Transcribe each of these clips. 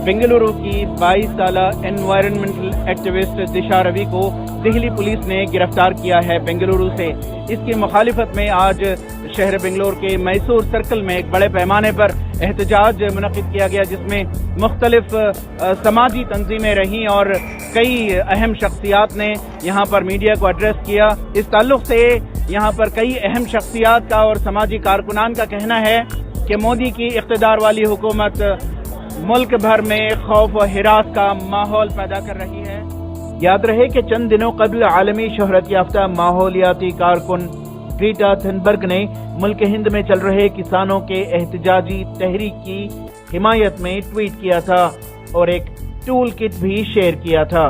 बेंगलुरु की 22 साला environmental activist दिशा रवि को दिल्ली पुलिस ने गिरफ्तार किया है बेंगलुरु से। इसकी मुखालिफत में आज शहर बेंगलोर के मैसूर सर्कल में एक बड़े पैमाने पर एहतजाज मुनक़िद किया गया, जिसमें मुख्तलिफ समाजी तंजीमें रहीं और कई अहम शख्सियात ने यहाँ पर मीडिया को एड्रेस किया। इस ताल्लुक से यहाँ पर कई अहम शख्सियात का और समाजी कारकुनान का कहना है कि मोदी की इक़्तिदार वाली हुकूमत मुल्क भर में खौफ व हिरास का माहौल पैदा कर रही है। याद रहे कि चंद दिनों कबल आलमी शोहरत याफ्ता माहौलियाती कारकुन ग्रेटा थुनबर्ग ने मुल्क हिंद में चल रहे किसानों के एहतजाजी तहरीक की हिमायत में ट्वीट किया था और एक टूल किट भी शेयर किया था।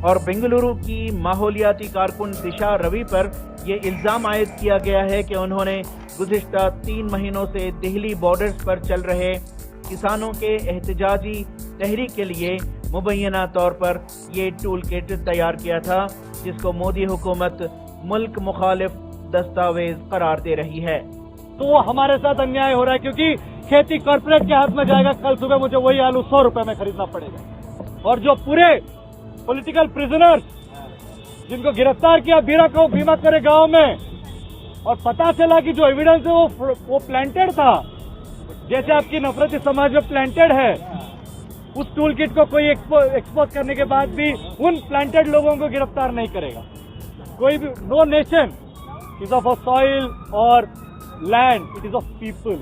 और बेंगलुरु की माहौलियाती कारकुन दिशा रवि पर यह इल्जाम आयद किया गया है कि उन्होंने गुज़िश्ता 3 महीनों से दिल्ली बॉर्डर्स पर चल रहे किसानों के एहतजाजी तहरीक के लिए मुबैना तौर पर ये टूल किट तैयार किया था, जिसको मोदी हुकूमत मुल्क मुखालिफ दस्तावेज करार दे रही है। तो वो हमारे साथ अन्याय हो रहा है, क्योंकि खेती कॉर्पोरेट के हाथ में जाएगा। कल सुबह मुझे वही आलू 100 रुपए में खरीदना पड़ेगा। और जो पूरे पॉलिटिकल प्रिजनर्स जिनको गिरफ्तार किया बीमा करे गांव में, और पता चला कि जो एविडेंस है वो प्लांटेड था, जैसे आपकी नफरती समाज में प्लांटेड है, उस टूल किट को कोई एक्सपोज करने के बाद भी उन प्लांटेड लोगों को गिरफ्तार नहीं करेगा। कोई भी, no nation is of a soil or land, it is of people,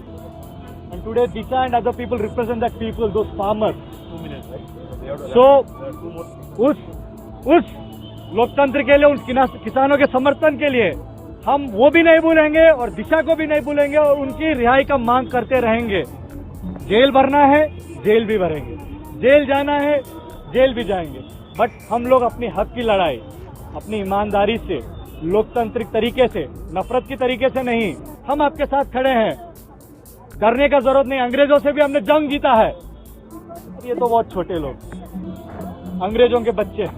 and today Disha and other people represent that people, those farmers. 2 minutes, right? So उस लोकतंत्र के लिए, उन किसानों के समर्थन के लिए हम वो भी नहीं भूलेंगे और दिशा को भी नहीं भूलेंगे और उनकी रिहाई का मांग करते रहेंगे। जेल भरना है, जेल भी भरेंगे, जेल जाना है, जेल भी जाएंगे, बट हम लोग अपनी हक की लड़ाई अपनी ईमानदारी से, लोकतांत्रिक तरीके से, नफरत की तरीके से नहीं, हम आपके साथ खड़े हैं। डरने का जरूरत नहीं, अंग्रेजों से भी हमने जंग जीता है। ये तो बहुत छोटे लोग, अंग्रेजों के बच्चे,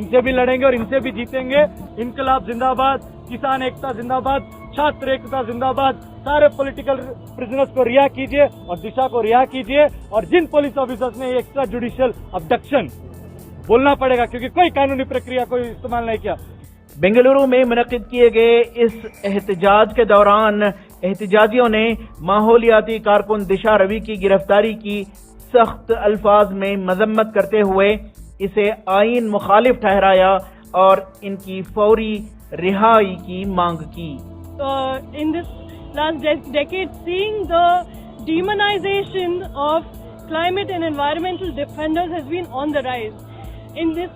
इनसे भी लड़ेंगे और इनसे भी जीतेंगे। इनकलाब जिंदाबाद, किसान एकता जिंदाबाद, छात्र एकता जिंदाबाद। सारे पॉलिटिकल प्रिजनर्स को रिहा कीजिए और दिशा को रिहा कीजिए, और जिन पुलिस ऑफिसर्स ने एक्स्ट्रा जुडिशियल अबडक्शन, बोलना पड़ेगा क्योंकि कोई कानूनी प्रक्रिया कोई इस्तेमाल नहीं किया। बेंगलुरु में मुनक़िद किए गए इस एहतजाज के दौरान एहतजाजियों ने माहौलियाती कारकुन दिशा रवि की गिरफ्तारी की सख्त अल्फाज में मजम्मत करते हुए इसे आईन मुखालिफ ठहराया और इनकी फौरी रिहाई की मांग की। In this last decade, seeing the demonization of climate and environmental defenders has been on the rise. In this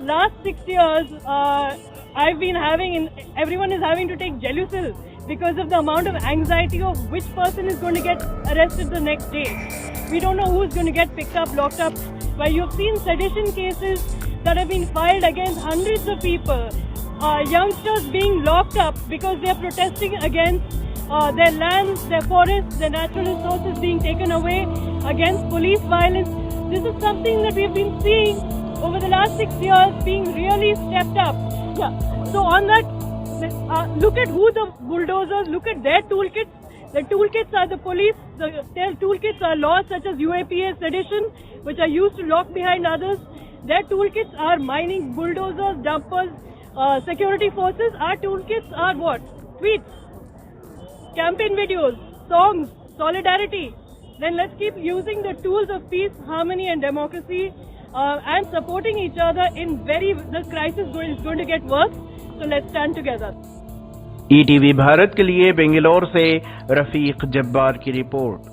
last 6 years, everyone is having to take Gelusil because of the amount of anxiety of which person is going to get arrested the next day. We don't know who's going to get picked up, locked up. Where you've seen sedition cases that have been filed against hundreds of people, youngsters being locked up because they're protesting against their lands, their forests, their natural resources being taken away, against police violence. This is something that we've been seeing over the last 6 years being really stepped up. Yeah. So on that, look at who the bulldozers, look at their toolkits. The toolkits are the police, their toolkits are laws such as UAPA, sedition, which are used to lock behind others. Their toolkits are mining, bulldozers, dumpers, security forces. Our toolkits are what? Tweets, campaign videos, songs, solidarity. Then let's keep using the tools of peace, harmony and democracy and supporting each other in the crisis is going to get worse. So let's stand together. ETV Bharat के लिए बेंगलोर से रफीक जब्बार की report.